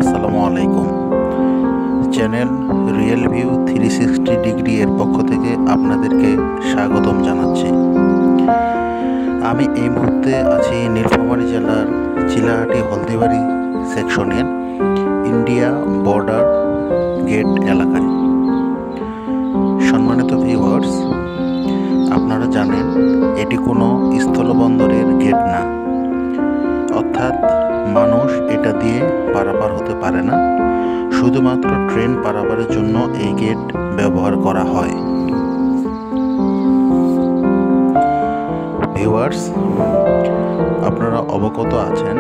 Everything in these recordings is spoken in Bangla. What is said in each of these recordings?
আসসালামু আলাইকুম। চ্যানেল রিয়েল ভিউ 360 ডিগ্রি এর পক্ষ থেকে আপনাদেরকে স্বাগতম জানাচ্ছি। আমি এই মুহূর্তে আছি নীলফামারী জেলার চিলাহাটি হলদিবাড়ি সেকশনের ইন্ডিয়া বর্ডার গেট এলাকায়। সম্মানিত ভিউয়ার্স, আপনারা জানেন এটি কোনো স্থলবন্দরের গেট না, অর্থাৎ মানুষ এটা দিয়ে পারাপার হতে পারে না। শুধুমাত্র ট্রেন পারাপারের জন্য এই গেট ব্যবহার করা হয়। ভিউয়ার্স, আপনারা অবগত আছেন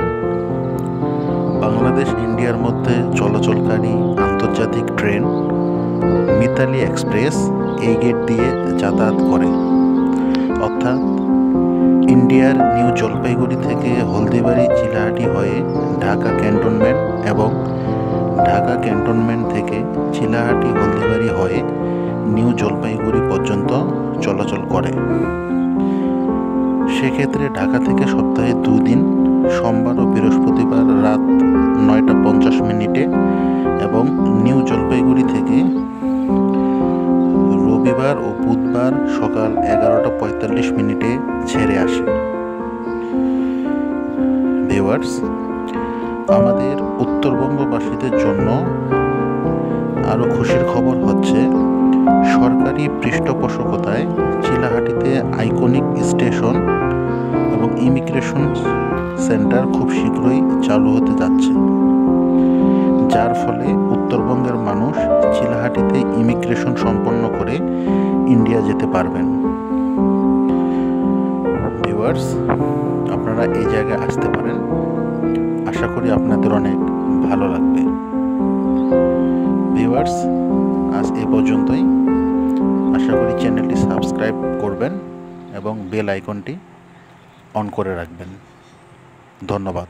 বাংলাদেশ ইন্ডিয়ার মধ্যে চলাচলকারী আন্তর্জাতিক ট্রেন মিতালি এক্সপ্রেস এই গেট দিয়ে যাতায়াত করে, অর্থাৎ ইন্ডিয়ার নিউ জলপাইগুড়ি থেকে হলদিবাড়ি চিলাহাটি হয়ে ঢাকা ক্যান্টনমেন্ট এবং ঢাকা ক্যান্টনমেন্ট থেকে চিলাহাটি হলদিবাড়ি হয়ে নিউ জলপাইগুড়ি পর্যন্ত চলাচল করে। সেক্ষেত্রে ঢাকা থেকে সপ্তাহে 2 দিন সোমবার ও বৃহস্পতিবার রাত 9:50 এবং নিউ জলপাইগুড়ি থেকে রবিবার ও বুধবার সকাল 11:45 ছেড়ে আসে। ভিউয়ার্স, আমাদের উত্তরবঙ্গবাসীদের জন্য আরও খুশির খবর হচ্ছে সরকারি পৃষ্ঠপোষকতায় চিলাহাটিতে আইকনিক স্টেশন এবং ইমিগ্রেশন সেন্টার খুব শীঘ্রই চালু হতে যাচ্ছে, যার ফলে উত্তরবঙ্গের মানুষ চিলাহাটিতে ইমিগ্রেশন সম্পন্ন করে ইন্ডিয়া যেতে পারবেন। ভিউয়ার্স, আপনারা এই জায়গায় আসতে পারেন, আশা করি আপনাদের অনেক ভালো লাগবে। ভিউয়ার্স, আজ এ পর্যন্তই। আশা করি চ্যানেলটি সাবস্ক্রাইব করবেন এবং বেল আইকনটি অন করে রাখবেন। ধন্যবাদ।